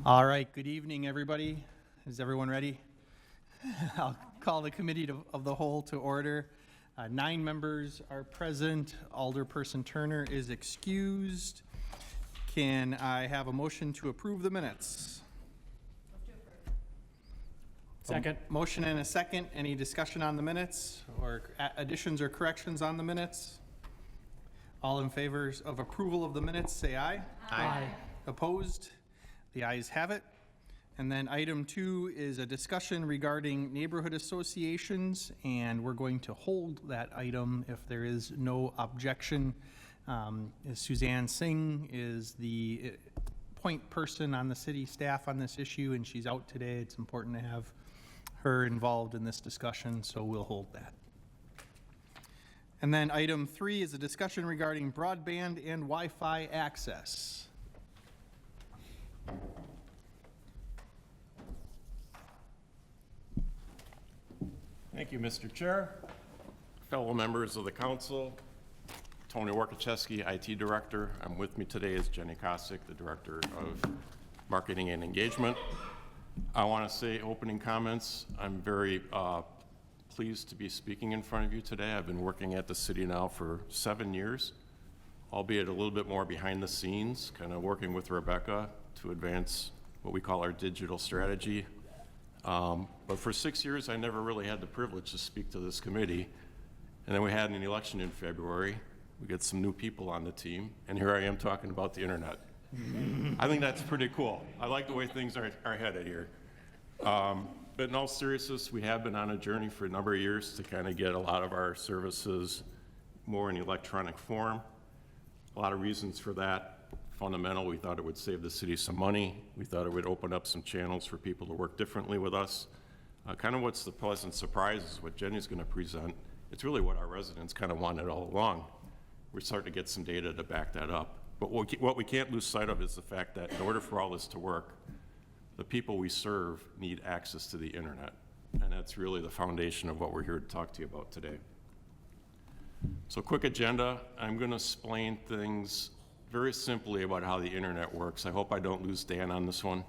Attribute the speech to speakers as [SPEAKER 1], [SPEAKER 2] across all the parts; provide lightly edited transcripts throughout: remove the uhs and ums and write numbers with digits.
[SPEAKER 1] All right, good evening, everybody. Is everyone ready? I'll call the committee of the whole to order. 9 members are present. Alderperson Turner is excused. Can I have a motion to approve the minutes?
[SPEAKER 2] Second.
[SPEAKER 1] Motion and a second. Any discussion on the minutes or additions or corrections on the minutes? All in favor of approval of the minutes, say aye.
[SPEAKER 2] Aye.
[SPEAKER 1] Opposed? The ayes have it. And then item 2 is a discussion regarding neighborhood associations, and we're going to hold that item if there is no objection. Suzanne Singh is the point person on the city staff on this issue, and she's out today. It's important to have her involved in this discussion, so we'll hold that. And then item 3 is a discussion regarding broadband and Wi-Fi access.
[SPEAKER 3] Thank you, Mr. Chair. Fellow members of the council, Tony Warkacheski, IT Director. With me today is Jenny Kosick, the Director of Marketing and Engagement. I want to say opening comments. I'm very pleased to be speaking in front of you today. I've been working at the city now for 7 years, albeit a little bit more behind the scenes, kind of working with Rebecca to advance what we call our digital strategy. But for 6 years, I never really had the privilege to speak to this committee. And then we had an election in February. We get some new people on the team, and here I am talking about the internet. I think that's pretty cool. I like the way things are headed here. But in all seriousness, we have been on a journey for a number of years to kind of get a lot of our services more in electronic form. A lot of reasons for that. Fundamental, we thought it would save the city some money. We thought it would open up some channels for people to work differently with us. Kind of what's the pleasant surprise is what Jenny's going to present. It's really what our residents kind of wanted all along. We're starting to get some data to back that up. But what we can't lose sight of is the fact that in order for all this to work, the people we serve need access to the internet. And that's really the foundation of what we're here to talk to you about today. So quick agenda. I'm going to explain things very simply about how the internet works. I hope I don't lose Dan on this one.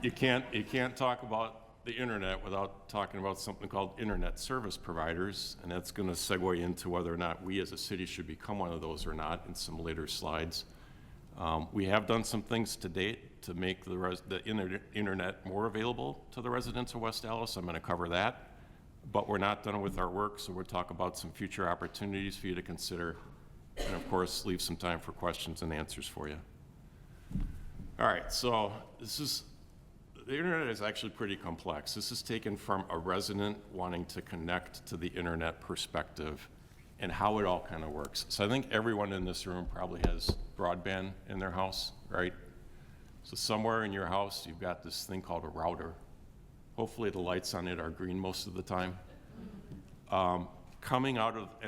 [SPEAKER 3] You can't talk about the internet without talking about something called internet service providers, and that's going to segue into whether or not we as a city should become one of those or not in some later slides. We have done some things to date to make the internet more available to the residents of West Allis. I'm going to cover that. But we're not done with our work, so we'll talk about some future opportunities for you to consider, and of course, leave some time for questions and answers for you. All right, so the internet is actually pretty complex. This is taken from a resident wanting to connect to the internet perspective and how it all kind of works. So I think everyone in this room probably has broadband in their house, right? So somewhere in your house, you've got this thing called a router. Hopefully the lights on it are green most of the time. And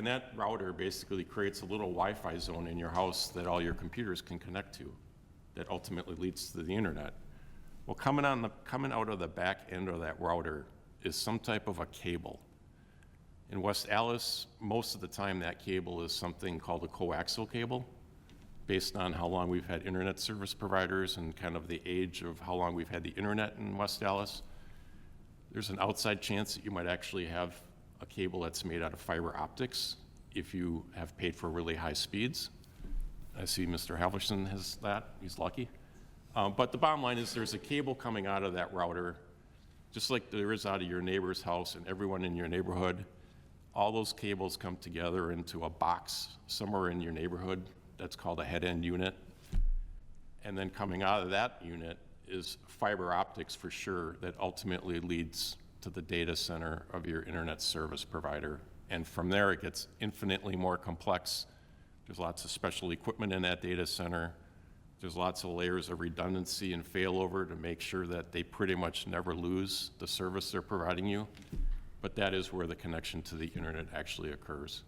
[SPEAKER 3] that router basically creates a little Wi-Fi zone in your house that all your computers can connect to that ultimately leads to the internet. Well, coming out of the back end of that router is some type of a cable. In West Allis, most of the time that cable is something called a coaxial cable, based on how long we've had internet service providers and kind of the age of how long we've had the internet in West Allis. There's an outside chance that you might actually have a cable that's made out of fiber optics if you have paid for really high speeds. I see Mr. Halverson has that, he's lucky. But the bottom line is there's a cable coming out of that router, just like there is out of your neighbor's house and everyone in your neighborhood. All those cables come together into a box somewhere in your neighborhood that's called a head-end unit. And then coming out of that unit is fiber optics for sure that ultimately leads to the data center of your internet service provider. And from there, it gets infinitely more complex. There's lots of special equipment in that data center. There's lots of layers of redundancy and failover to make sure that they pretty much never lose the service they're providing you. But that is where the connection to the internet actually occurs.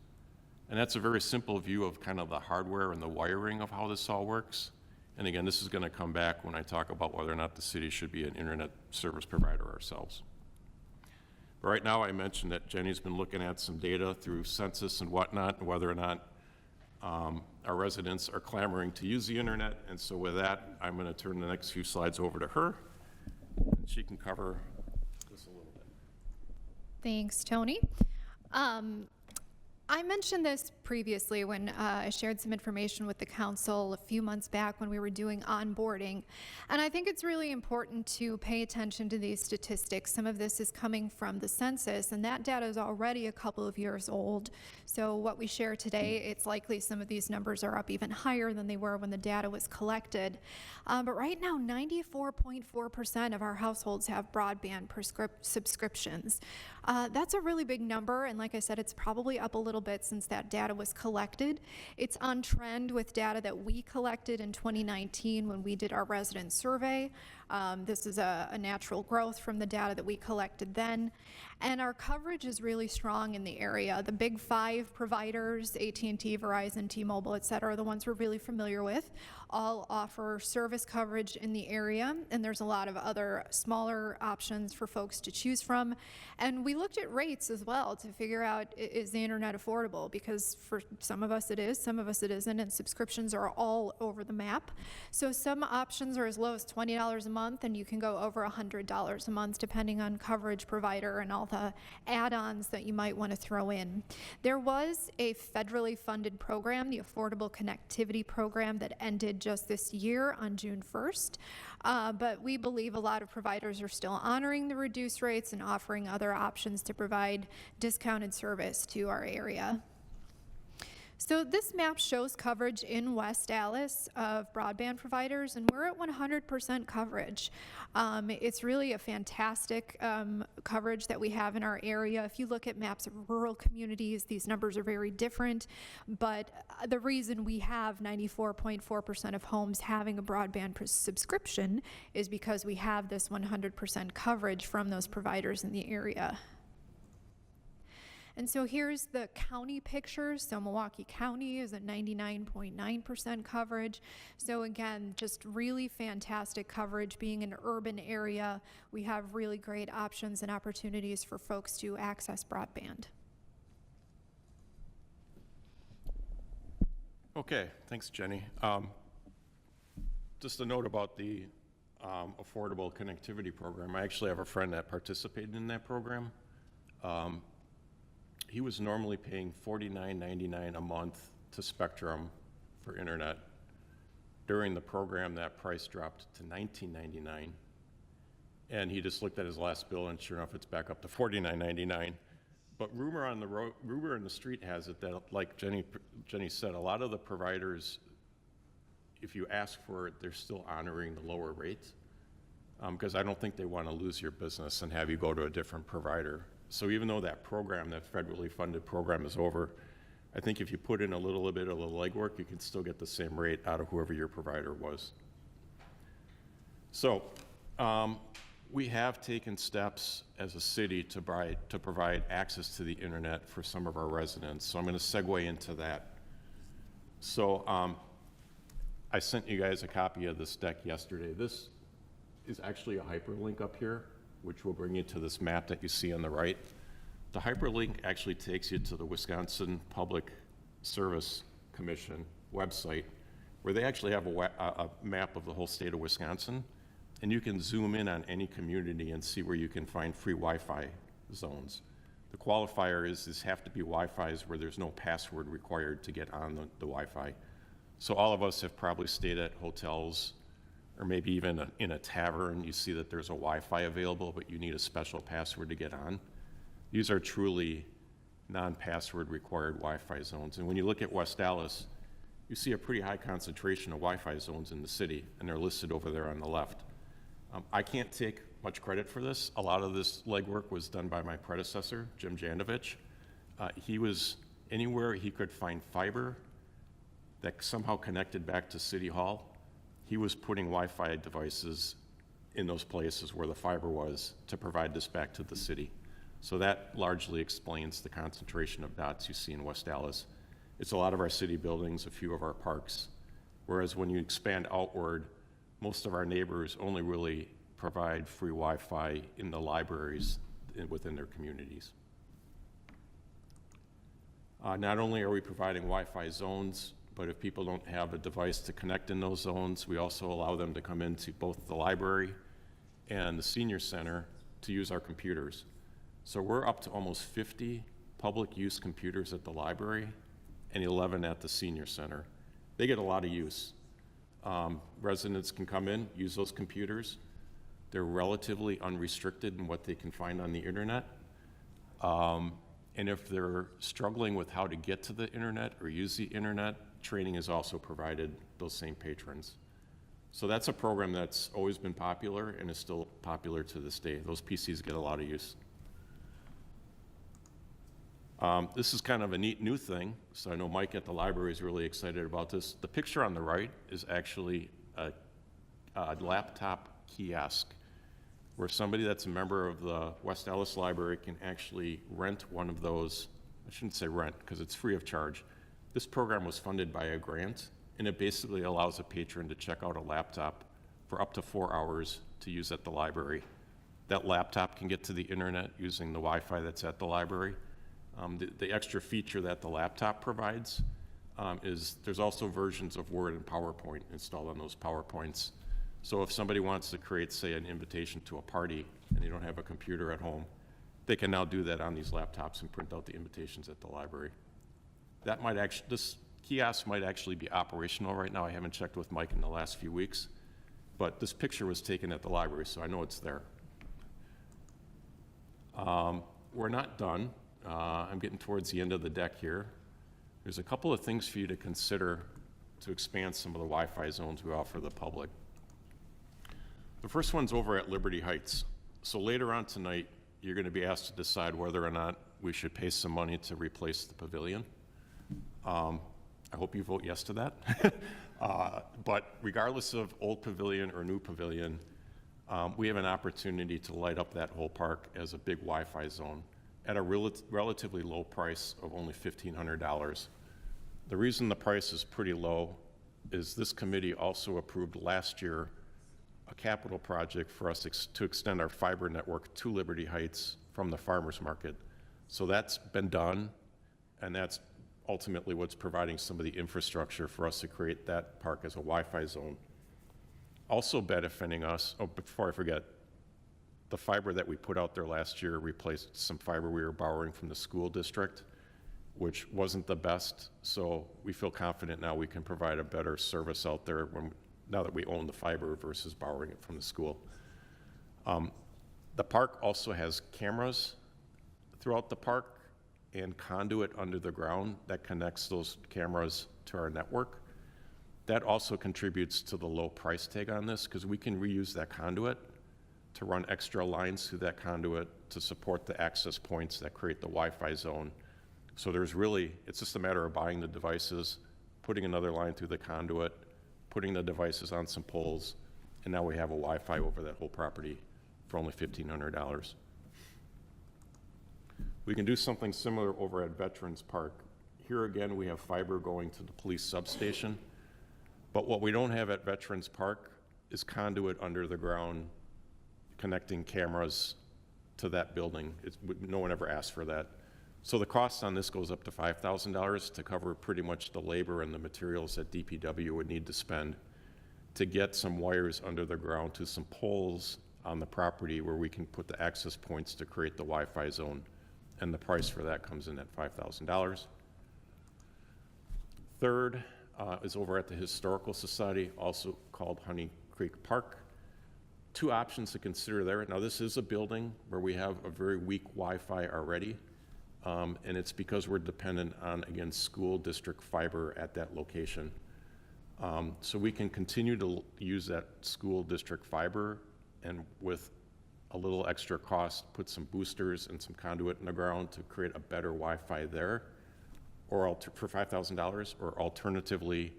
[SPEAKER 3] And that's a very simple view of kind of the hardware and the wiring of how this all works. And again, this is going to come back when I talk about whether or not the city should be an internet service provider ourselves. But right now, I mentioned that Jenny's been looking at some data through census and whatnot, and whether or not Our residents are clamoring to use the internet, and so with that, I'm going to turn the next few slides over to her, and she can cover this a little bit.
[SPEAKER 2] Thanks, Tony. I mentioned this previously when I shared some information with the council a few months back when we were doing onboarding. And I think it's really important to pay attention to these statistics. Some of this is coming from the census, and that data is already a couple of years old. So what we share today, it's likely some of these numbers are up even higher than they were when the data was collected. But right now, 94.4% of our households have broadband subscriptions. That's a really big number, and like I said, it's probably up a little bit since that data was collected. It's on trend with data that we collected in 2019 when we did our resident survey. This is a natural growth from the data that we collected then. And our coverage is really strong in the area. The big five providers, AT&T, Verizon, T-Mobile, et cetera, are the ones we're really familiar with, all offer service coverage in the area, and there's a lot of other smaller options for folks to choose from. And we looked at rates as well to figure out, is the internet affordable? Because for some of us it is, some of us it isn't, and subscriptions are all over the map. So some options are as low as $20 a month, and you can go over $100 a month depending on coverage provider and all the add-ons that you might want to throw in. There was a federally funded program, the Affordable Connectivity Program, that ended just this year on June 1st. But we believe a lot of providers are still honoring the reduced rates and offering other options to provide discounted service to our area. So this map shows coverage in West Allis of broadband providers, and we're at 100% coverage. It's really a fantastic coverage that we have in our area. If you look at maps of rural communities, these numbers are very different, but the reason we have 94.4% of homes having a broadband subscription is because we have this 100% coverage from those providers in the area. And so here's the county picture. So Milwaukee County is at 99.9% coverage. So again, just really fantastic coverage. Being an urban area, we have really great options and opportunities for folks to access broadband.
[SPEAKER 3] Okay, thanks, Jenny. Just a note about the Affordable Connectivity Program. I actually have a friend that participated in that program. He was normally paying $49.99 a month to Spectrum for internet. During the program, that price dropped to $19.99. And he just looked at his last bill, and sure enough, it's back up to $49.99. But rumor in the street has it that, like Jenny said, a lot of the providers, if you ask for it, they're still honoring the lower rates, because I don't think they want to lose your business and have you go to a different provider. So even though that program, that federally funded program, is over, I think if you put in a little bit of the legwork, you can still get the same rate out of whoever your provider was. So we have taken steps as a city to provide access to the internet for some of our residents. So I'm going to segue into that. So I sent you guys a copy of this deck yesterday. This is actually a hyperlink up here, which will bring you to this map that you see on the right. The hyperlink actually takes you to the Wisconsin Public Service Commission website, where they actually have a map of the whole state of Wisconsin, and you can zoom in on any community and see where you can find free Wi-Fi zones. The qualifier is have to be Wi-Fi's where there's no password required to get on the Wi-Fi. So all of us have probably stayed at hotels, or maybe even in a tavern. You see that there's a Wi-Fi available, but you need a special password to get on. These are truly non-password required Wi-Fi zones. And when you look at West Allis, you see a pretty high concentration of Wi-Fi zones in the city, and they're listed over there on the left. I can't take much credit for this. A lot of this legwork was done by my predecessor, Jim Jandovich. He was anywhere he could find fiber that somehow connected back to City Hall. He was putting Wi-Fi devices in those places where the fiber was to provide this back to the city. So that largely explains the concentration of dots you see in West Allis. It's a lot of our city buildings, a few of our parks, whereas when you expand outward, most of our neighbors only really provide free Wi-Fi in the libraries within their communities. Not only are we providing Wi-Fi zones, but if people don't have a device to connect in those zones, we also allow them to come into both the library and the senior center to use our computers. So we're up to almost 50 public use computers at the library and 11 at the senior center. They get a lot of use. Residents can come in, use those computers. They're relatively unrestricted in what they can find on the internet. And if they're struggling with how to get to the internet or use the internet, training is also provided those same patrons. So that's a program that's always been popular and is still popular to this day. Those PCs get a lot of use. This is kind of a neat new thing, so I know Mike at the library is really excited about this. The picture on the right is actually a laptop kiosk where somebody that's a member of the West Ellis Library can actually rent one of those. I shouldn't say rent because it's free of charge. This program was funded by a grant, and it basically allows a patron to check out a laptop for up to 4 hours to use at the library. That laptop can get to the internet using the Wi-Fi that's at the library. The extra feature that the laptop provides is there's also versions of Word and PowerPoint installed on those PowerPoints. So if somebody wants to create, say, an invitation to a party and they don't have a computer at home, they can now do that on these laptops and print out the invitations at the library. That might actually, this kiosk might actually be operational right now. I haven't checked with Mike in the last few weeks, but this picture was taken at the library, so I know it's there. We're not done. I'm getting towards the end of the deck here. There's a couple of things for you to consider to expand some of the Wi-Fi zones we offer the public. The first one's over at Liberty Heights. So later on tonight, you're going to be asked to decide whether or not we should pay some money to replace the pavilion. I hope you vote yes to that. But regardless of old pavilion or new pavilion, we have an opportunity to light up that whole park as a big Wi-Fi zone at a relatively low price of only $1,500. The reason the price is pretty low is this committee also approved last year a capital project for us to extend our fiber network to Liberty Heights from the farmers market. So that's been done, and that's ultimately what's providing some of the infrastructure for us to create that park as a Wi-Fi zone. Also benefiting us, oh, before I forget, the fiber that we put out there last year replaced some fiber we were borrowing from the school district, which wasn't the best. So we feel confident now we can provide a better service out there now that we own the fiber versus borrowing it from the school. The park also has cameras throughout the park and conduit under the ground that connects those cameras to our network. That also contributes to the low price tag on this because we can reuse that conduit to run extra lines through that conduit to support the access points that create the Wi-Fi zone. So it's just a matter of buying the devices, putting another line through the conduit, putting the devices on some poles, and now we have a Wi-Fi over that whole property for only $1,500. We can do something similar over at Veterans Park. Here again, we have fiber going to the police substation, but what we don't have at Veterans Park is conduit under the ground connecting cameras to that building. No one ever asked for that. So the cost on this goes up to $5,000 to cover pretty much the labor and the materials that DPW would need to spend to get some wires under the ground to some poles on the property where we can put the access points to create the Wi-Fi zone. And the price for that comes in at $5,000. Third is over at the Historical Society, also called Honey Creek Park. Two options to consider there. Now this is a building where we have a very weak Wi-Fi already. And it's because we're dependent on, again, school district fiber at that location. So we can continue to use that school district fiber and with a little extra cost, put some boosters and some conduit in the ground to create a better Wi-Fi there, or for $5,000, or alternatively,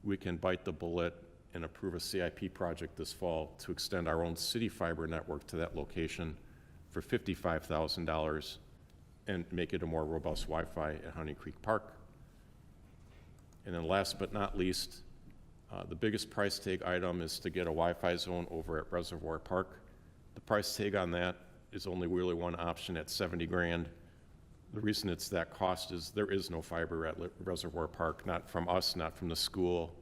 [SPEAKER 3] we can bite the bullet and approve a CIP project this fall to extend our own city fiber network to that location for $55,000 and make it a more robust Wi-Fi at Honey Creek Park. And then last but not least, the biggest price tag item is to get a Wi-Fi zone over at Reservoir Park. The price tag on that is only really one option at $70,000. The reason it's that cost is there is no fiber at Reservoir Park, not from us, not from the school,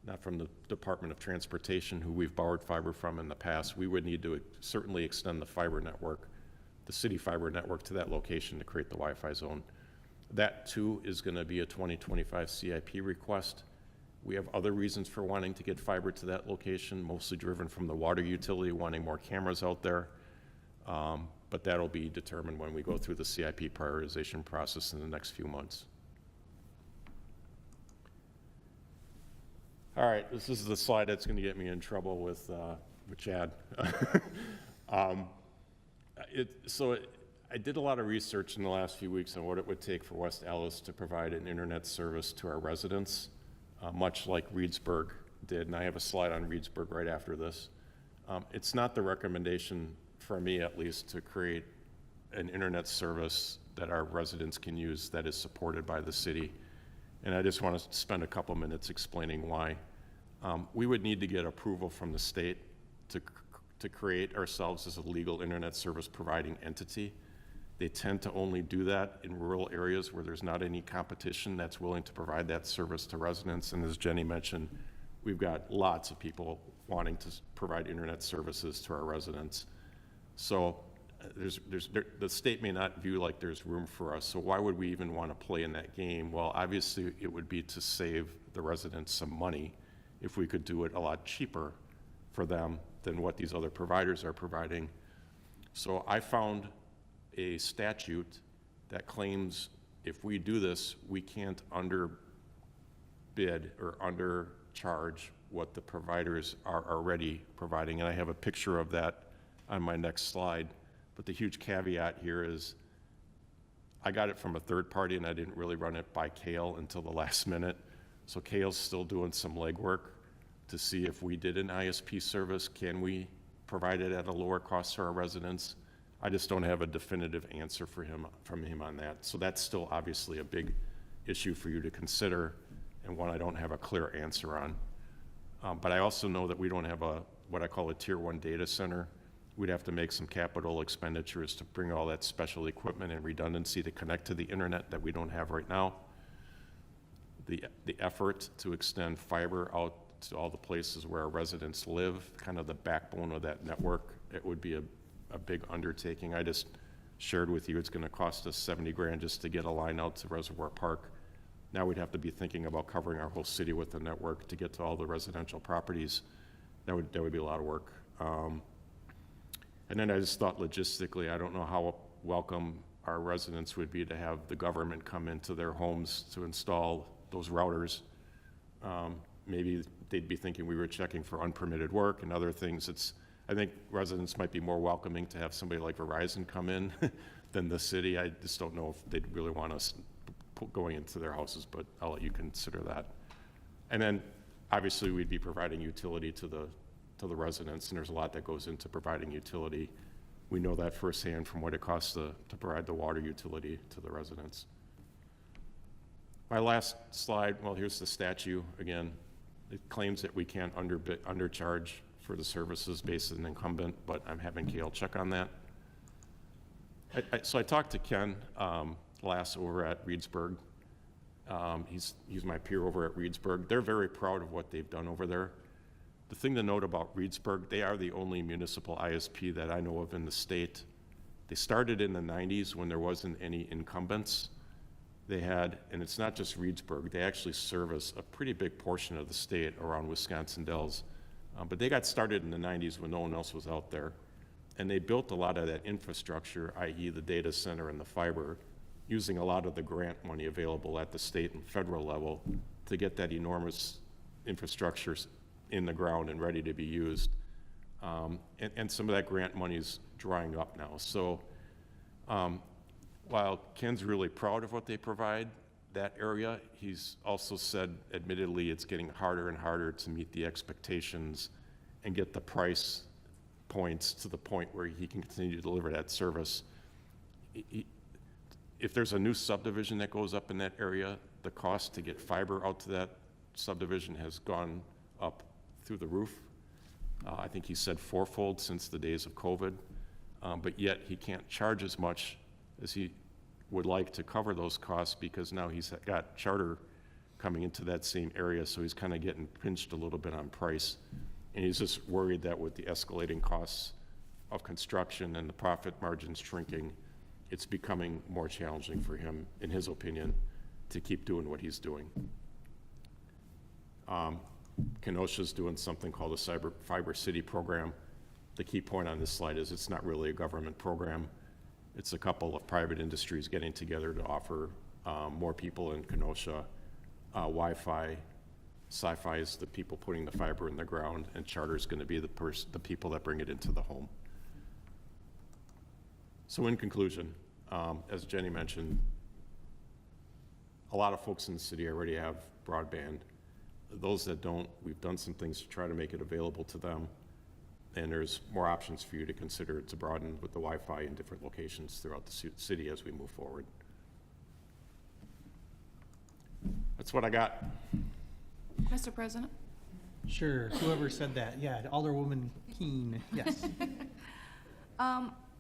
[SPEAKER 3] not from the Department of Transportation, who we've borrowed fiber from in the past. We would need to certainly extend the fiber network, the city fiber network, to that location to create the Wi-Fi zone. That too is going to be a 2025 CIP request. We have other reasons for wanting to get fiber to that location, mostly driven from the water utility wanting more cameras out there. But that'll be determined when we go through the CIP prioritization process in the next few months. All right, this is the slide that's going to get me in trouble with Chad. I did a lot of research in the last few weeks on what it would take for West Allis to provide an internet service to our residents, much like Reedsburg did, and I have a slide on Reedsburg right after this. It's not the recommendation, for me at least, to create an internet service that our residents can use that is supported by the city. And I just want to spend a couple minutes explaining why. We would need to get approval from the state to create ourselves as a legal internet service providing entity. They tend to only do that in rural areas where there's not any competition that's willing to provide that service to residents. And as Jenny mentioned, we've got lots of people wanting to provide internet services to our residents. So the state may not view like there's room for us. So why would we even want to play in that game? Well, obviously it would be to save the residents some money if we could do it a lot cheaper for them than what these other providers are providing. So I found a statute that claims if we do this, we can't underbid or undercharge what the providers are already providing. And I have a picture of that on my next slide. But the huge caveat here is I got it from a third party and I didn't really run it by Kale until the last minute. So Kale's still doing some legwork to see if we did an ISP service, can we provide it at a lower cost to our residents? I just don't have a definitive answer from him on that. So that's still obviously a big issue for you to consider and one I don't have a clear answer on. But I also know that we don't have what I call a tier 1 data center. We'd have to make some capital expenditures to bring all that special equipment and redundancy to connect to the internet that we don't have right now. The effort to extend fiber out to all the places where our residents live, kind of the backbone of that network, it would be a big undertaking. I just shared with you it's going to cost us 70 grand just to get a line out to Reservoir Park. Now we'd have to be thinking about covering our whole city with the network to get to all the residential properties. That would be a lot of work. And then I just thought logistically, I don't know how welcome our residents would be to have the government come into their homes to install those routers. Maybe they'd be thinking we were checking for unpermitted work and other things. I think residents might be more welcoming to have somebody like Verizon come in than the city. I just don't know if they'd really want us going into their houses, but I'll let you consider that. And then obviously we'd be providing utility to the residents, and there's a lot that goes into providing utility. We know that firsthand from what it costs to provide the water utility to the residents. My last slide, well, here's the statute again. It claims that we can't undercharge for the services based on an incumbent, but I'm having Kale check on that. So I talked to Ken Glass over at Reedsburg. He's my peer over at Reedsburg. They're very proud of what they've done over there. The thing to note about Reedsburg, they are the only municipal ISP that I know of in the state. They started in the 90s when there wasn't any incumbents. They had, and it's not just Reedsburg, they actually service a pretty big portion of the state around Wisconsin Dells. But they got started in the 90s when no one else was out there. And they built a lot of that infrastructure, i.e. the data center and the fiber, using a lot of the grant money available at the state and federal level to get that enormous infrastructure in the ground and ready to be used. And some of that grant money is drying up now. So while Ken's really proud of what they provide, that area, he's also said, admittedly, it's getting harder and harder to meet the expectations and get the price points to the point where he can continue to deliver that service. If there's a new subdivision that goes up in that area, the cost to get fiber out to that subdivision has gone up through the roof. I think he said fourfold since the days of COVID, but yet he can't charge as much as he would like to cover those costs because now he's got Charter coming into that same area, so he's kind of getting pinched a little bit on price. And he's just worried that with the escalating costs of construction and the profit margins shrinking, it's becoming more challenging for him, in his opinion, to keep doing what he's doing. Kenosha's doing something called the Fiber City program. The key point on this slide is it's not really a government program. It's a couple of private industries getting together to offer more people in Kenosha Wi-Fi. Sci-Fi is the people putting the fiber in the ground, and Charter is going to be the people that bring it into the home. So in conclusion, as Jenny mentioned, a lot of folks in the city already have broadband. Those that don't, we've done some things to try to make it available to them. And there's more options for you to consider to broaden with the Wi-Fi in different locations throughout the city as we move forward. That's what I got.
[SPEAKER 4] Mr. President?
[SPEAKER 1] Sure, whoever said that, yeah, Alderwoman Keene, yes.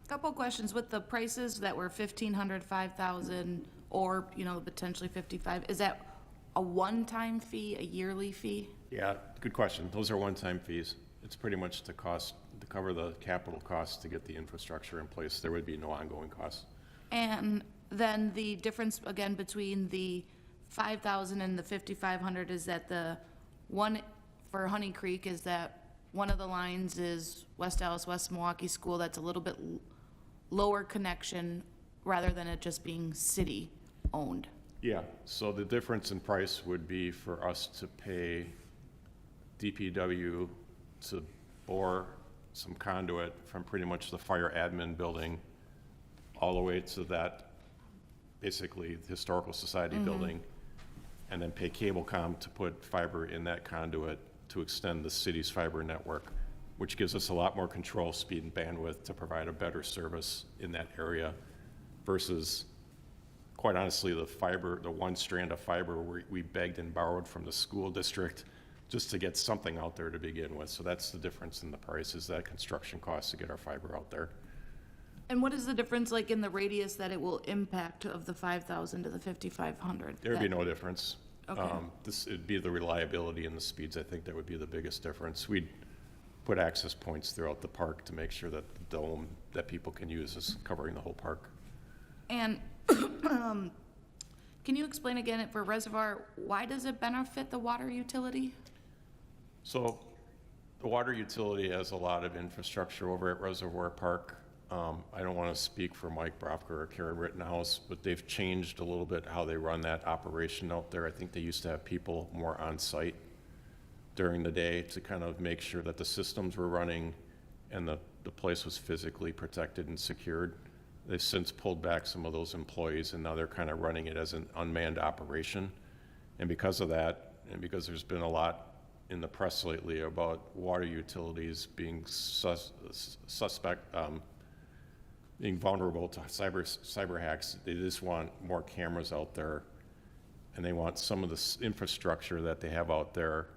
[SPEAKER 4] Couple questions with the prices that were 1,500, 5,000, or, potentially 55. Is that a one-time fee, a yearly fee?
[SPEAKER 3] Yeah, good question. Those are one-time fees. It's pretty much to cover the capital costs to get the infrastructure in place. There would be no ongoing costs.
[SPEAKER 4] And then the difference, again, between the 5,000 and the 5,500 is that the one for Honey Creek is that one of the lines is West Dallas, West Milwaukee School. That's a little bit lower connection rather than it just being city-owned.
[SPEAKER 3] Yeah, so the difference in price would be for us to pay DPW to bore some conduit from pretty much the fire admin building all the way to that, basically, the Historical Society building, and then pay Cablecom to put fiber in that conduit to extend the city's fiber network, which gives us a lot more control, speed, and bandwidth to provide a better service in that area versus, quite honestly, the one strand of fiber we begged and borrowed from the school district just to get something out there to begin with. So that's the difference in the price, is that construction cost to get our fiber out there.
[SPEAKER 4] And what is the difference like in the radius that it will impact of the 5,000 to the 5,500?
[SPEAKER 3] There'd be no difference.
[SPEAKER 4] Okay.
[SPEAKER 3] It'd be the reliability and the speeds. I think that would be the biggest difference. We'd put access points throughout the park to make sure that the dome that people can use is covering the whole park.
[SPEAKER 4] And can you explain again for Reservoir, why does it benefit the water utility?
[SPEAKER 3] So the water utility has a lot of infrastructure over at Reservoir Park. I don't want to speak for Mike Brofker or Karen Rittenhouse, but they've changed a little bit how they run that operation out there. I think they used to have people more on site during the day to kind of make sure that the systems were running and the place was physically protected and secured. They've since pulled back some of those employees, and now they're kind of running it as an unmanned operation. And because of that, and because there's been a lot in the press lately about water utilities being being vulnerable to cyber hacks, they just want more cameras out there, and they want some of the infrastructure that they have out there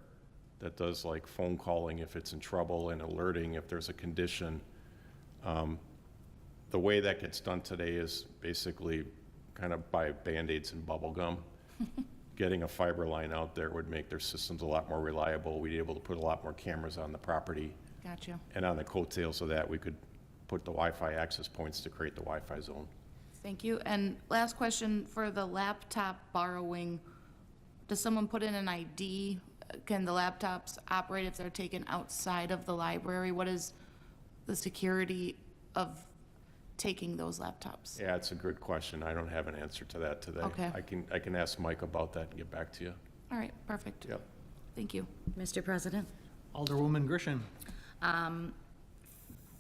[SPEAKER 3] that does like phone calling if it's in trouble and alerting if there's a condition. The way that gets done today is basically kind of by Band-Aids and bubble gum. Getting a fiber line out there would make their systems a lot more reliable. We'd be able to put a lot more cameras on the property.
[SPEAKER 4] Gotcha.
[SPEAKER 3] And on the coattails of that, we could put the Wi-Fi access points to create the Wi-Fi zone.
[SPEAKER 4] Thank you. And last question for the laptop borrowing, does someone put in an ID? Can the laptops operate if they're taken outside of the library? What is the security of taking those laptops?
[SPEAKER 3] Yeah, it's a good question. I don't have an answer to that today.
[SPEAKER 4] Okay.
[SPEAKER 3] I can ask Mike about that and get back to you.
[SPEAKER 4] All right, perfect.
[SPEAKER 3] Yep.
[SPEAKER 4] Thank you.
[SPEAKER 5] Mr. President?
[SPEAKER 1] Alderwoman Grisham.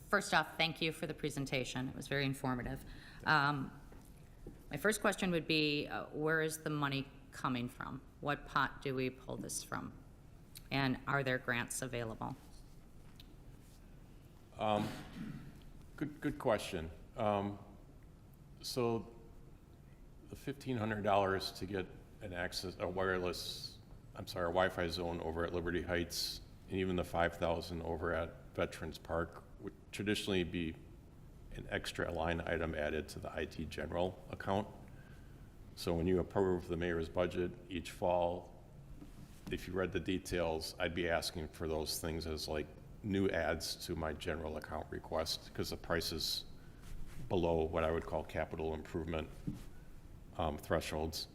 [SPEAKER 5] First off, thank you for the presentation. It was very informative. My first question would be, where is the money coming from? What pot do we pull this from? And are there grants available?
[SPEAKER 3] Good question. So the $1,500 to get a Wi-Fi zone over at Liberty Heights, and even the $5,000 over at Veterans Park would traditionally be an extra line item added to the IT general account. So when you approve the mayor's budget each fall, if you read the details, I'd be asking for those things as like new adds to my general account request, because the price is below what I would call capital improvement thresholds.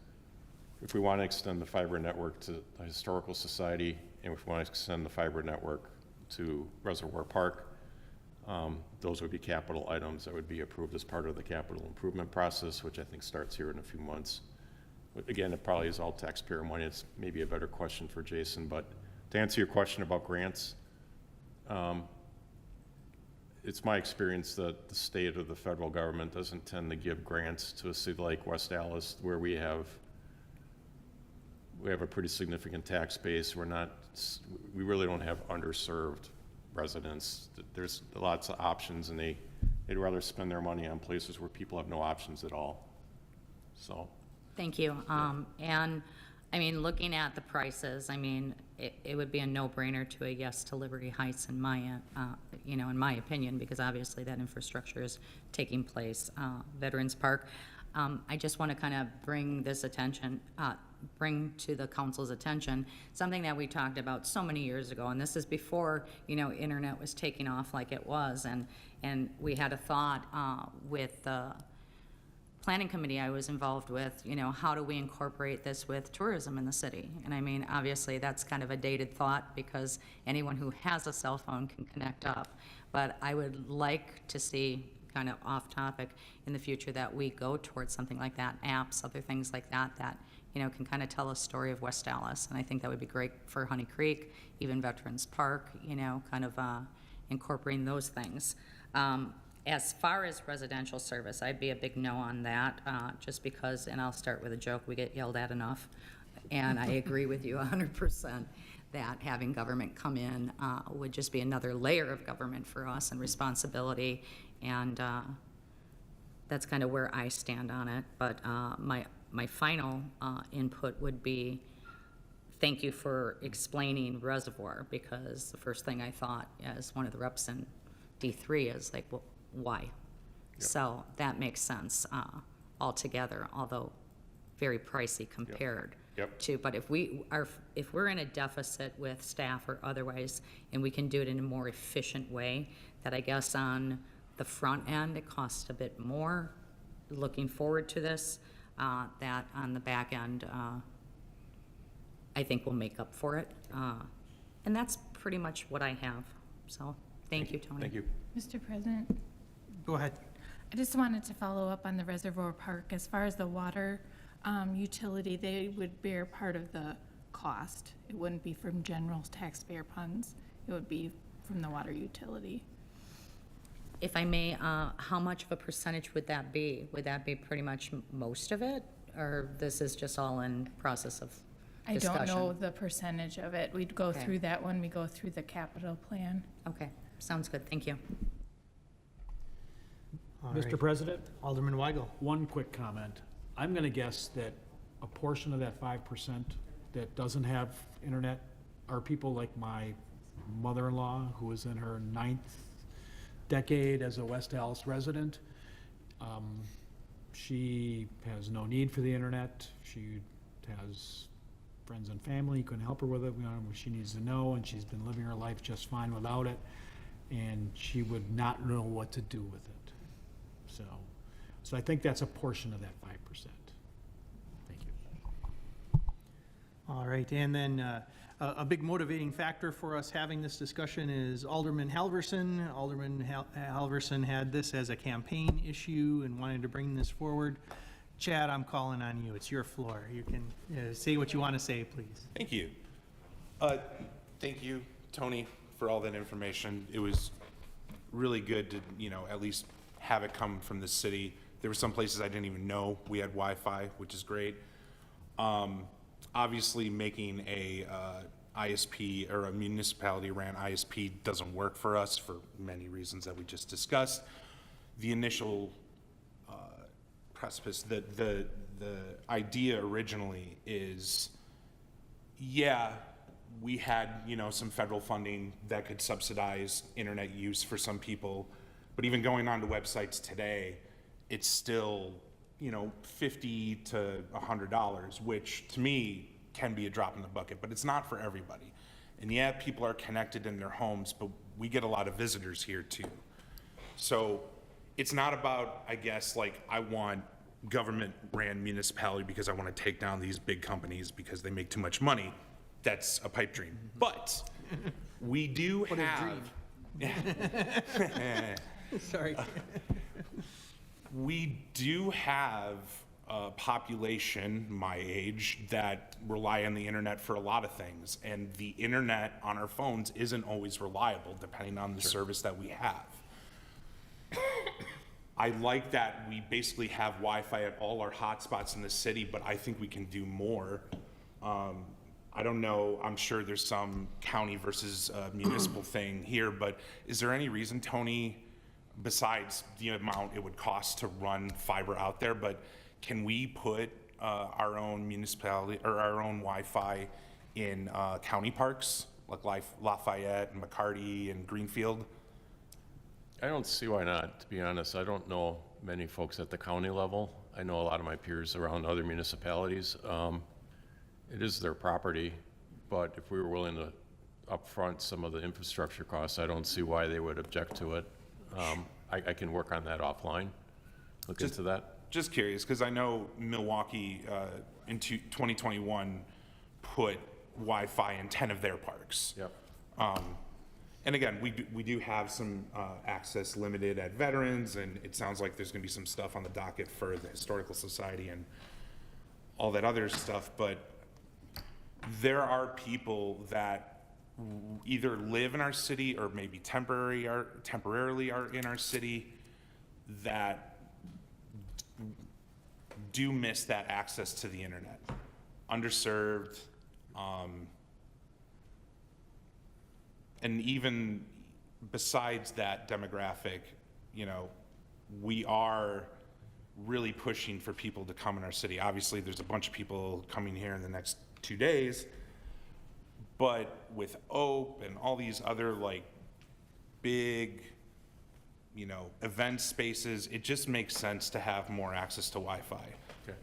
[SPEAKER 3] If we want to extend the fiber network to the Historical Society, and if we want to extend the fiber network to Reservoir Park, those would be capital items that would be approved as part of the capital improvement process, which I think starts here in a few months. But again, it probably is all taxpayer money. It's maybe a better question for Jason, but to answer your question about grants, it's my experience that the state or the federal government doesn't tend to give grants to a city like West Allis, where we have a pretty significant tax base. We really don't have underserved residents. There's lots of options, and they'd rather spend their money on places where people have no options at all. So.
[SPEAKER 5] Thank you. And, I mean, looking at the prices, I mean, it would be a no-brainer to a yes to Liberty Heights in my, in my opinion, because obviously that infrastructure is taking place. Veterans Park, I just want to kind of bring to the council's attention something that we talked about so many years ago, and this is before, internet was taking off like it was, and we had a thought with the planning committee I was involved with, how do we incorporate this with tourism in the city? And I mean, obviously, that's kind of a dated thought, because anyone who has a cell phone can connect up. But I would like to see, kind of off topic, in the future that we go towards something like that, apps, other things like that, can kind of tell a story of West Allis. And I think that would be great for Honey Creek, even Veterans Park, kind of incorporating those things. As far as residential service, I'd be a big no on that, just because, and I'll start with a joke, we get yelled at enough. And I agree with you 100% that having government come in would just be another layer of government for us and responsibility. And that's kind of where I stand on it. But my final input would be, thank you for explaining Reservoir, because the first thing I thought as one of the reps in D3 is like, well, why? Yep. So that makes sense altogether, although very pricey compared to, but if we're in a deficit with staff or otherwise, and we can do it in a more efficient way, that I guess on the front end, it costs a bit more, looking forward to this, that on the back end, I think we'll make up for it. And that's pretty much what I have. So thank you, Tony.
[SPEAKER 3] Thank you.
[SPEAKER 6] Mr. President,
[SPEAKER 1] Go ahead.
[SPEAKER 6] I just wanted to follow up on the Reservoir Park. As far as the water utility, they would bear part of the cost. It wouldn't be from general taxpayer funds. It would be from the water utility.
[SPEAKER 5] If I may, how much of a percentage would that be? Would that be pretty much most of it? Or this is just all in process of discussion?
[SPEAKER 6] I don't know the percentage of it. We'd go
[SPEAKER 5] Okay.
[SPEAKER 6] through that when we go through the capital plan.
[SPEAKER 5] Okay, sounds good, thank you.
[SPEAKER 1] All
[SPEAKER 7] Mr.
[SPEAKER 1] right.
[SPEAKER 7] President,
[SPEAKER 1] Alderman Weigel.
[SPEAKER 7] one quick comment. I'm going to guess that a portion of that 5% that doesn't have internet are people like my mother-in-law, who is in her 9th decade as a West Allis resident. She has no need for the internet. She has friends and family who can help her with it, what she needs to know, and she's been living her life just fine without it, and she would not know what to do with it. So I think that's a portion of that 5%. Thank you.
[SPEAKER 1] All right, and then a big motivating factor for us having this discussion is Alderman Halverson. Alderman Halverson had this as a campaign issue and wanted to bring this forward. Chad, I'm calling on you. It's your floor. You can say what you want to say, please.
[SPEAKER 8] Thank you. Thank you, Tony, for all that information. It was really good to, at least have it come from the city. There were some places I didn't even know we had Wi-Fi, which is great. Obviously, making a ISP or a municipality-ran ISP doesn't work for us for many reasons that we just discussed. The initial precipice, the idea originally is, yeah, we had, some federal funding that could subsidize internet use for some people, but even going onto websites today, it's still, $50 to $100, which to me can be a drop in the bucket, but it's not for everybody. And yeah, people are connected in their homes, but we get a lot of visitors here too. So it's not about, I guess, like, I want government-ran municipality because I want to take down these big companies because they make too much money. That's a pipe dream. But we do have.
[SPEAKER 1] Sorry.
[SPEAKER 8] We do have a population my age that rely on the internet for a lot of things, and the internet on our phones isn't always reliable depending on the service that we have. I like that we basically have Wi-Fi at all our hotspots in the city, but I think we can do more. I don't know, I'm sure there's some county versus municipal thing here, but is there any reason, Tony, besides the amount it would cost to run fiber out there, but can we put our own municipality or our own Wi-Fi in county parks like Lafayette and McCarty and Greenfield?
[SPEAKER 3] I don't see why not, to be honest. I don't know many folks at the county level. I know a lot of my peers around other municipalities. It is their property, but if we were willing to upfront some of the infrastructure costs, I don't see why they would object to it. I can work on that offline, look into that.
[SPEAKER 8] Just curious, because I know Milwaukee in 2021 put Wi-Fi in 10 of their parks.
[SPEAKER 3] Yep.
[SPEAKER 8] And again, we do have some access limited at Veterans, and it sounds like there's going to be some stuff on the docket for the Historical Society and all that other stuff, but there are people that either live in our city or maybe temporarily are in our city that do miss that access to the internet. Underserved, and even besides that demographic, we are really pushing for people to come in our city. Obviously, there's a bunch of people coming here in the next 2 days, but with OPE and all these other like big, event spaces, it just makes sense to have more access to Wi-Fi.
[SPEAKER 3] Okay.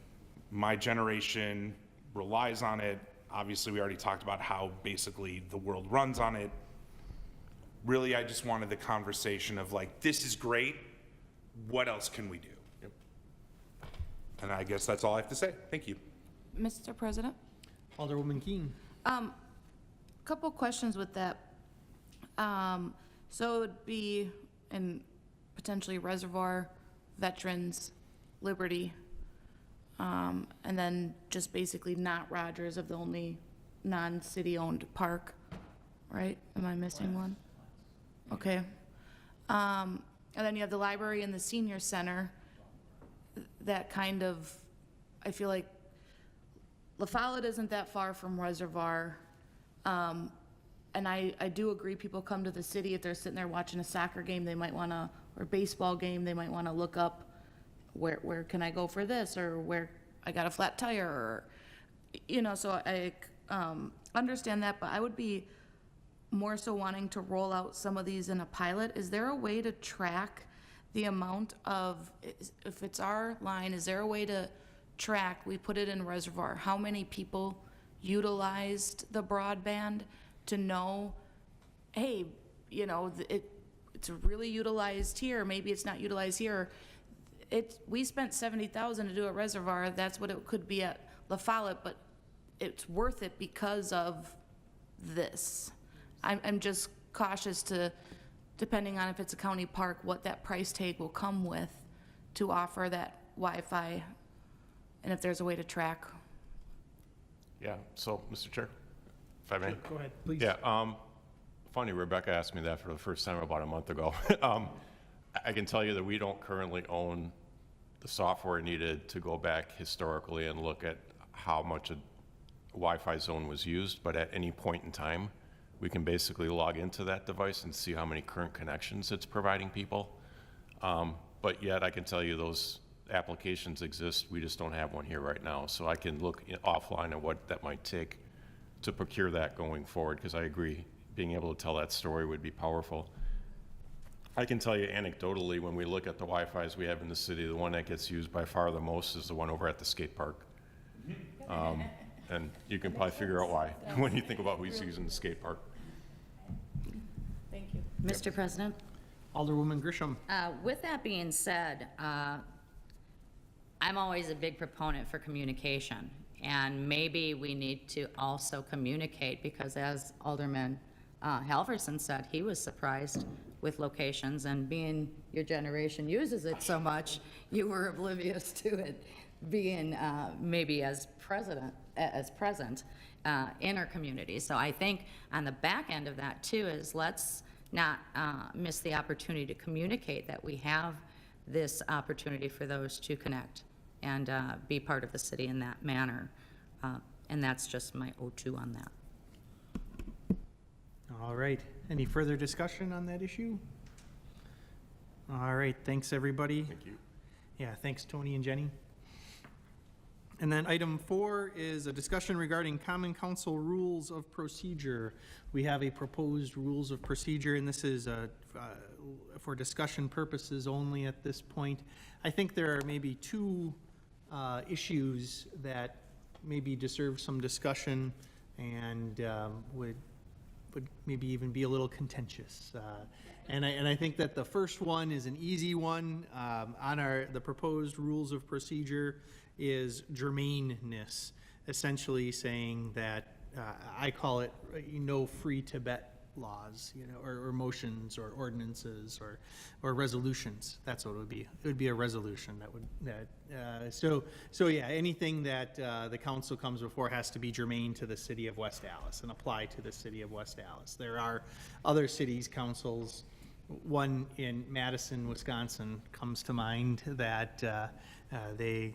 [SPEAKER 8] My generation relies on it. Obviously, we already talked about how basically the world runs on it. Really, I just wanted the conversation of like, this is great. What else can we do?
[SPEAKER 3] Yep.
[SPEAKER 8] And I guess that's all I have to say. Thank you.
[SPEAKER 4] Mr. President?
[SPEAKER 1] Alderwoman Keene.
[SPEAKER 4] Couple questions with that. So it would be in potentially Reservoir, Veterans, Liberty, and then just basically not Rogers of the only non-city owned park, right? Am I missing one? Okay. And then you have the library and the senior center. That kind of, I feel like La Follette isn't that far from Reservoir. And I do agree, people come to the city, if they're sitting there watching a soccer game, they might wanna, or baseball game, they might wanna look up, where can I go for this, or where I got a flat tire, or, so I understand that, but I would be more so wanting to roll out some of these in a pilot. Is there a way to track the amount of, if it's our line, is there a way to track, we put it in Reservoir, how many people utilized the broadband to know, hey, it's really utilized here, maybe it's not utilized here. We spent $70,000 to do a Reservoir, that's what it could be at La Follette, but it's worth it because of this. I'm just cautious to, depending on if it's a county park, what that price tag will come with to offer that Wi-Fi, and if there's a way to track.
[SPEAKER 3] Yeah, so, Mr. Chair, if I may?
[SPEAKER 1] Go ahead, please.
[SPEAKER 3] Yeah, funny, Rebecca asked me that for the first time about a month ago. I can tell you that we don't currently own the software needed to go back historically and look at how much a Wi-Fi zone was used, but at any point in time, we can basically log into that device and see how many current connections it's providing people. But yet, I can tell you those applications exist, we just don't have one here right now. So I can look offline at what that might take to procure that going forward, because I agree, being able to tell that story would be powerful. I can tell you anecdotally, when we look at the Wi-Fis we have in the city, the one that gets used by far the most is the one over at the skate park. And you can probably figure out why when you think about who's using the skate park.
[SPEAKER 4] Thank you.
[SPEAKER 5] Mr. President?
[SPEAKER 1] Alderwoman Grisham.
[SPEAKER 5] With that being said, I'm always a big proponent for communication, and maybe we need to also communicate, because as Alderman Halverson said, he was surprised with locations, and being your generation uses it so much, you were oblivious to it being maybe as present in our community. So I think on the back end of that too is let's not miss the opportunity to communicate that we have this opportunity for those to connect and be part of the city in that manner. And that's just my O2 on that.
[SPEAKER 1] All right. Any further discussion on that issue? All right. Thanks, everybody.
[SPEAKER 3] Thank you.
[SPEAKER 1] Yeah, thanks, Tony and Jenny. And then item 4 is a discussion regarding Common Council rules of procedure. We have a proposed rules of procedure, and this is for discussion purposes only at this point. I think there are maybe 2 issues that maybe deserve some discussion and would maybe even be a little contentious. And I think that the first one is an easy one on the proposed rules of procedure is germaneness, essentially saying that I call it no free Tibet laws, or motions or ordinances or resolutions. That's what it would be. It would be a resolution so yeah, anything that the council comes before has to be germane to the city of West Allis and apply to the city of West Allis. There are other cities councils. One in Madison, Wisconsin comes to mind that they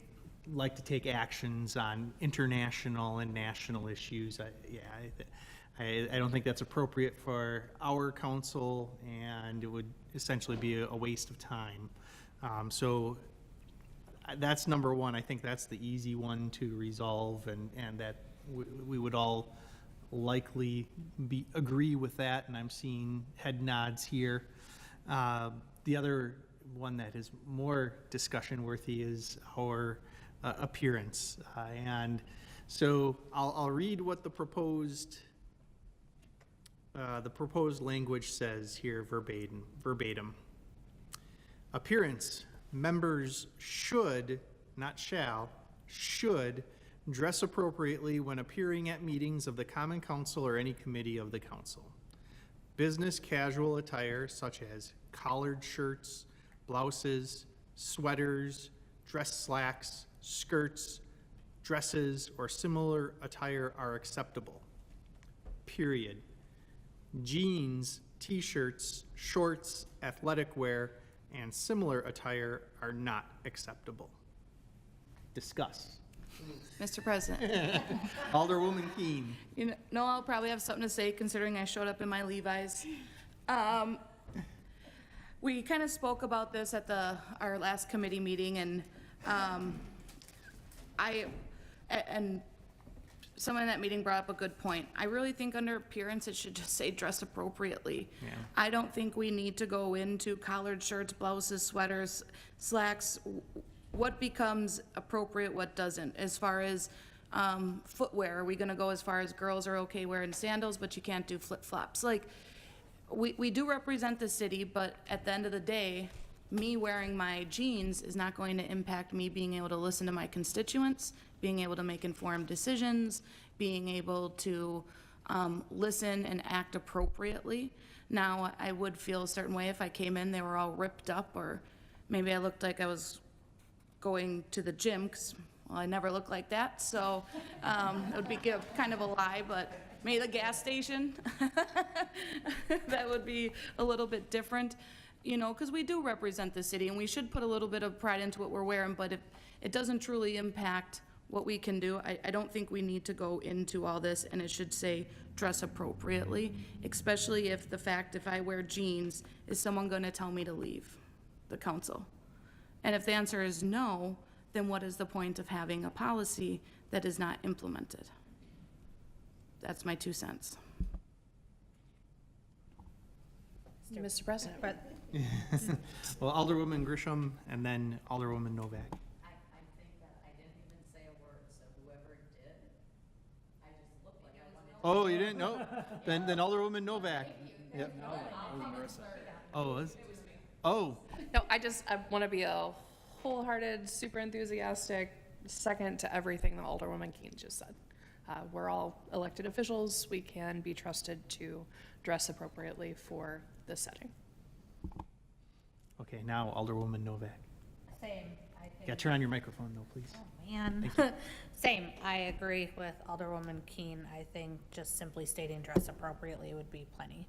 [SPEAKER 1] like to take actions on international and national issues. I don't think that's appropriate for our council, and it would essentially be a waste of time. So that's number one. I think that's the easy one to resolve, and that we would all likely agree with that, and I'm seeing head nods here. The other one that is more discussion worthy is our appearance. And so I'll read what the proposed language says here verbatim. Appearance. Members should, not shall, should dress appropriately when appearing at meetings of the Common Council or any committee of the council. Business casual attire such as collared shirts, blouses, sweaters, dress slacks, skirts, dresses, or similar attire are acceptable. Period. Jeans, t-shirts, shorts, athletic wear, and similar attire are not acceptable. Discuss.
[SPEAKER 4] Mr. President.
[SPEAKER 1] Alderwoman Keene.
[SPEAKER 4] I'll probably have something to say considering I showed up in my Levi's. We kind of spoke about this at our last committee meeting, and someone in that meeting brought up a good point. I really think under appearance, it should just say dress appropriately.
[SPEAKER 1] Yeah.
[SPEAKER 4] I don't think we need to go into collared shirts, blouses, sweaters, slacks. What becomes appropriate, what doesn't? As far as footwear, are we gonna go as far as girls are okay wearing sandals, but you can't do flip-flops? Like, we do represent the city, but at the end of the day, me wearing my jeans is not going to impact me being able to listen to my constituents, being able to make informed decisions, being able to listen and act appropriately. Now, I would feel a certain way if I came in, they were all ripped up, or maybe I looked like I was going to the gym, because, well, I never look like that, so it would be kind of a lie, but maybe the gas station, that would be a little bit different, because we do represent the city, and we should put a little bit of pride into what we're wearing, but if it doesn't truly impact what we can do, I don't think we need to go into all this, and it should say dress appropriately, especially if I wear jeans, is someone gonna tell me to leave the council? And if the answer is no, then what is the point of having a policy that is not implemented? That's my 2 cents.
[SPEAKER 9] Mr. President.
[SPEAKER 1] Well, Alderwoman Grisham and then Alderwoman Novak.
[SPEAKER 5] I think that I didn't even say a word, so whoever did, I just looked like I wanted.
[SPEAKER 1] Oh, you didn't know? Then Alderwoman Novak. Yep. Oh, was? Oh,
[SPEAKER 9] No, I want to be a wholehearted, super enthusiastic second to everything that Alderwoman Keene just said. We're all elected officials. We can be trusted to dress appropriately for this setting.
[SPEAKER 1] okay, now Alderwoman Novak.
[SPEAKER 10] Same, I think.
[SPEAKER 1] Yeah, turn on your microphone though, please.
[SPEAKER 10] Man. Same, I agree with Alderwoman Keene. I think just simply stating dress appropriately would be plenty.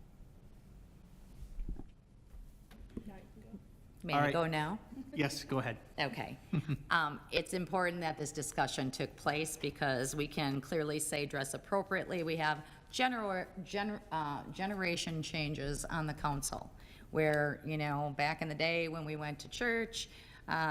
[SPEAKER 5] May
[SPEAKER 1] All
[SPEAKER 5] I
[SPEAKER 1] right.
[SPEAKER 5] go now?
[SPEAKER 1] Yes, go ahead.
[SPEAKER 5] Okay. It's important that this discussion took place because we can clearly say dress appropriately. We have generation changes on the council where, you know, back in the day when we went to church,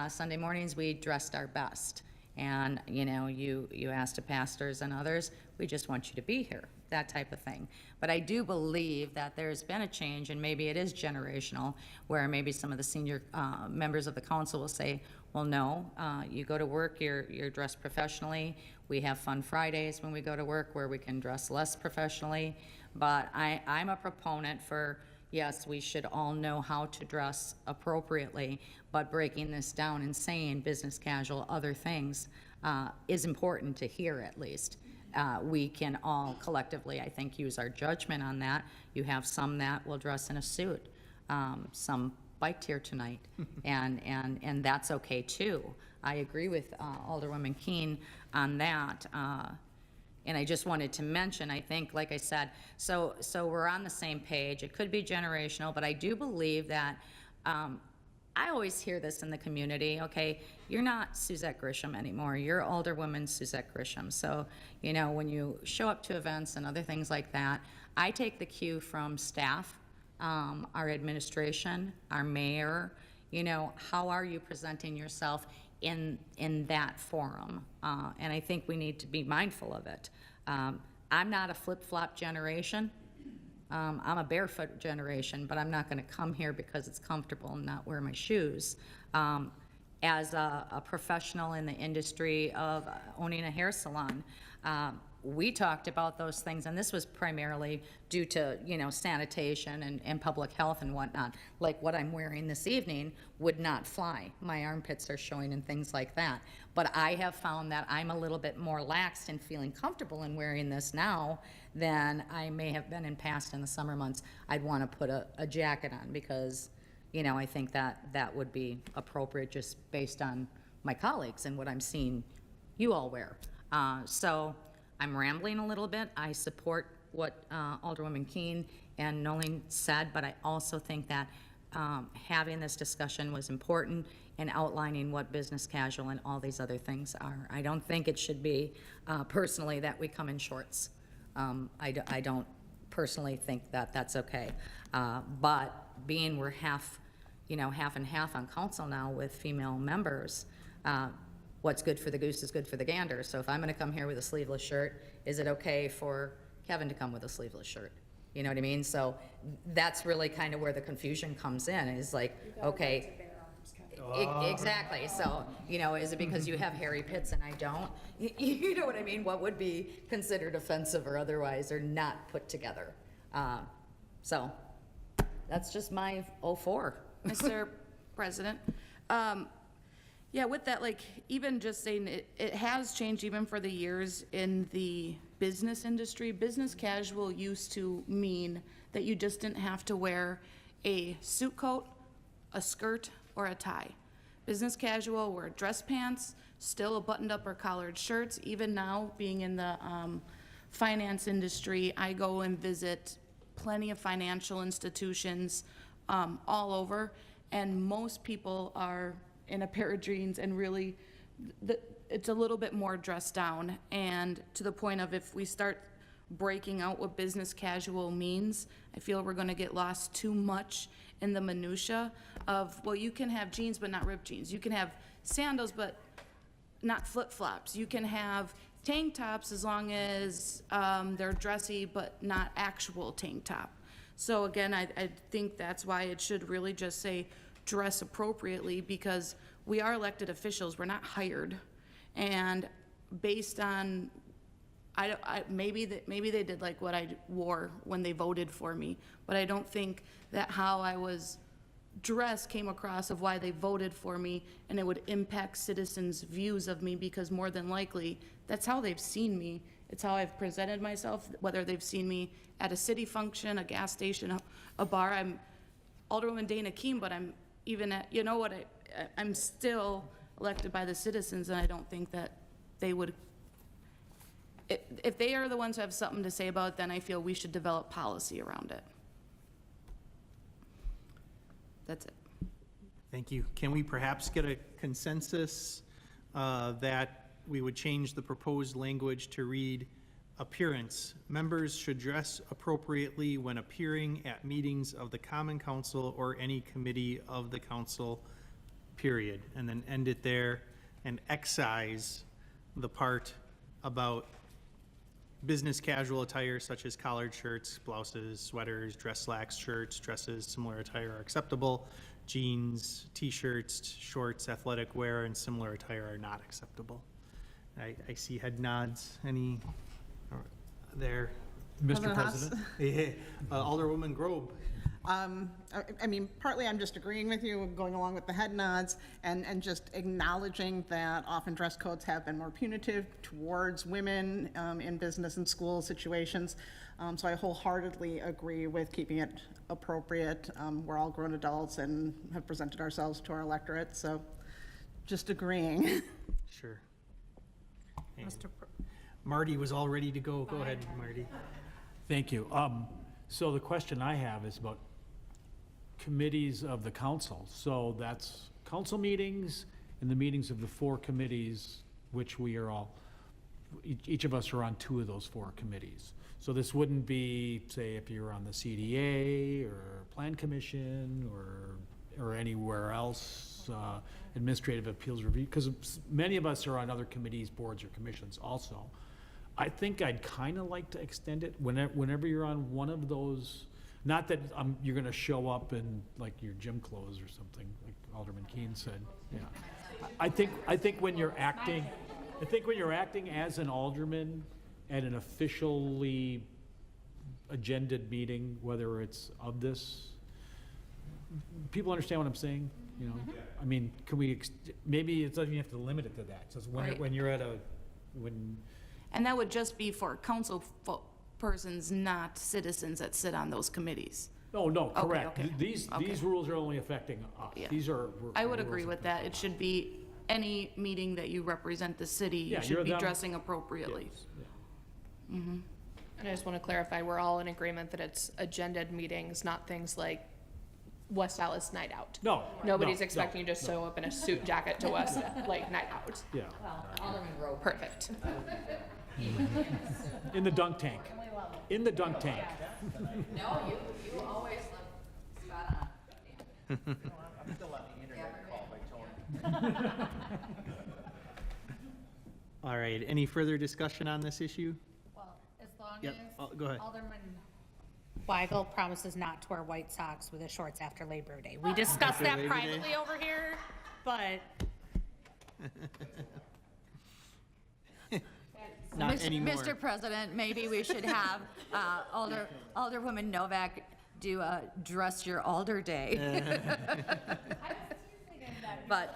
[SPEAKER 5] Sunday mornings, we dressed our best. And, you know, you asked the pastors and others, we just want you to be here, that type of thing. But I do believe that there's been a change, and maybe it is generational, where maybe some of the senior members of the council will say, well, no, you go to work, you're dressed professionally. We have fun Fridays when we go to work where we can dress less professionally. But I'm a proponent for, yes, we should all know how to dress appropriately, but breaking this down and saying business casual, other things, is important to hear at least. We can all collectively, I think, use our judgment on that. You have some that will dress in a suit, some biked here tonight, and that's okay too. I agree with Alderwoman Keene on that. And I just wanted to mention, I think, like I said, so we're on the same page. It could be generational, but I do believe that, I always hear this in the community, okay, you're not Suzette Grisham anymore, you're Alderwoman Suzette Grisham. So, you know, when you show up to events and other things like that, I take the cue from staff, our administration, our mayor, you know, how are you presenting yourself in that forum? And I think we need to be mindful of it. I'm not a flip-flop generation. I'm a barefoot generation, but I'm not going to come here because it's comfortable and not wear my shoes. As a professional in the industry of owning a hair salon, we talked about those things, and this was primarily due to, you know, sanitation and public health and whatnot. Like what I'm wearing this evening would not fly. My armpits are showing and things like that. But I have found that I'm a little bit more laxed in feeling comfortable in wearing this now than I may have been in past in the summer months. I'd want to put a jacket on because, you know, I think that would be appropriate just based on my colleagues and what I'm seeing you all wear. So I'm rambling a little bit. I support what Alderwoman Keene and Nolan said, but I also think that having this discussion was important and outlining what business casual and all these other things are. I don't think it should be personally that we come in shorts. I don't personally think that that's okay. But being we're half and half on council now with female members, what's good for the goose is good for the gander. So if I'm going to come here with a sleeveless shirt, is it okay for Kevin to come with a sleeveless shirt? You know what I mean? So that's really kind of where the confusion comes in, is like, okay. Exactly. So, you know, is it because you have hairy pits and I don't? You know what I mean? What would be considered offensive or otherwise or not put together? So that's just my 04.
[SPEAKER 4] Mr. President, yeah, with that, like, even just saying it has changed even for the years in the business industry. Business casual used to mean that you just didn't have to wear a suit coat, a skirt, or a tie. Business casual were dress pants, still a buttoned up or collared shirts. Even now, being in the finance industry, I go and visit plenty of financial institutions all over, and most people are in a pair of jeans and really, it's a little bit more dressed down. And to the point of, if we start breaking out what business casual means, I feel we're gonna get lost too much in the minutia of, well, you can have jeans but not ripped jeans. You can have sandals but not flip-flops. You can have tank tops as long as they're dressy but not actual tank top. So again, I think that's why it should really just say dress appropriately, because we are elected officials, we're not hired. And based on, maybe they did like what I wore when they voted for me, but I don't think that how I was dressed came across of why they voted for me, and it would impact citizens' views of me, because more than likely, that's how they've seen me. It's how I've presented myself, whether they've seen me at a city function, a gas station, a bar. I'm Alderwoman Dana Keem, but I'm even at, you know what, I'm still elected by the citizens, and I don't think that they would, if they are the ones who have something to say about it, then I feel we should develop policy around it. That's it.
[SPEAKER 1] Thank you. Can we perhaps get a consensus that we would change the proposed language to read, appearance? Members should dress appropriately when appearing at meetings of the Common Council or any committee of the council, period. And then end it there and excise the part about business casual attire such as collared shirts, blouses, sweaters, dress slacks, shirts, dresses, similar attire are acceptable. Jeans, t-shirts, shorts, athletic wear, and similar attire are not acceptable. I see head nods. Any there?
[SPEAKER 7] Mr. President?
[SPEAKER 1] Alderwoman Grobe.
[SPEAKER 11] I mean, partly I'm just agreeing with you, going along with the head nods, and just acknowledging that often dress codes have been more punitive towards women in business and school situations. So I wholeheartedly agree with keeping it appropriate. We're all grown adults and have presented ourselves to our electorate, so just agreeing.
[SPEAKER 1] Sure. Marty was all ready to go. Go ahead, Marty.
[SPEAKER 7] Thank you. So the question I have is about committees of the council. So that's council meetings and the meetings of the 4 committees, which we are all, each of us are on 2 of those 4 committees. So this wouldn't be, say, if you're on the CDA or Plan Commission or anywhere else, Administrative Appeals Review, because many of us are on other committees, boards, or commissions also. I think I'd kind of like to extend it whenever you're on one of those, not that you're going to show up in like your gym clothes or something, like Alderman Keene said. Yeah, I think when you're acting, as an alderman at an officially agended meeting, whether it's of this, people understand what I'm saying. You know, I mean, can we maybe it doesn't even have to limit it to that. So
[SPEAKER 4] Right.
[SPEAKER 7] when you're at
[SPEAKER 4] And that would just be for council persons, not citizens that sit on those committees.
[SPEAKER 7] Oh, no, correct.
[SPEAKER 4] okay.
[SPEAKER 7] These rules are only affecting us.
[SPEAKER 4] Yeah.
[SPEAKER 7] These are.
[SPEAKER 4] I would
[SPEAKER 7] rules
[SPEAKER 4] agree with that. It should be any meeting that you represent the city,
[SPEAKER 7] Yeah,
[SPEAKER 4] you should
[SPEAKER 7] you're
[SPEAKER 4] be
[SPEAKER 7] them.
[SPEAKER 4] dressing appropriately.
[SPEAKER 7] Yes, yeah.
[SPEAKER 9] And I just want to clarify, we're all in agreement that it's agended meetings, not things like West Allis Night Out.
[SPEAKER 7] No.
[SPEAKER 9] Nobody's
[SPEAKER 7] no,
[SPEAKER 9] expecting you to show up in a suit jacket to West, like, Night Out.
[SPEAKER 7] Yeah,
[SPEAKER 9] Perfect.
[SPEAKER 7] in the dunk tank. In the dunk tank.
[SPEAKER 5] No, you always look spot on.
[SPEAKER 1] All right, any further discussion on this issue?
[SPEAKER 10] Well, as long
[SPEAKER 1] Yep, go ahead.
[SPEAKER 10] Alderman Weigel promises not to wear white socks with his shorts after Labor Day. We discussed that
[SPEAKER 1] Labor Day?
[SPEAKER 10] privately over here, but
[SPEAKER 1] Not anymore.
[SPEAKER 12] Mr. President, maybe we should have Alderwoman Novak do a Dress Your Alder Day. But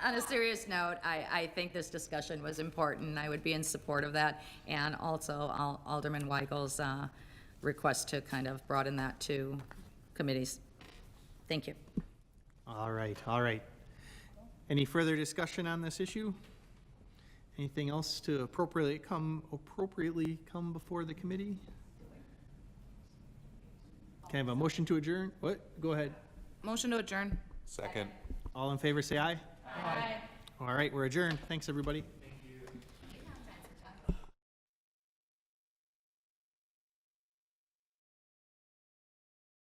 [SPEAKER 12] on a serious note, I think this discussion was important. I would be in support of that, and also Alderman Weigel's request to kind of broaden that to committees. Thank you.
[SPEAKER 1] All right, all right. Any further discussion on this issue? Anything else to appropriately come before the committee? Can I have a motion to adjourn? What? Go ahead.
[SPEAKER 4] Motion to adjourn.
[SPEAKER 8] Second.
[SPEAKER 1] All in favor, say aye. Aye. All right, we're adjourned. Thanks, everybody.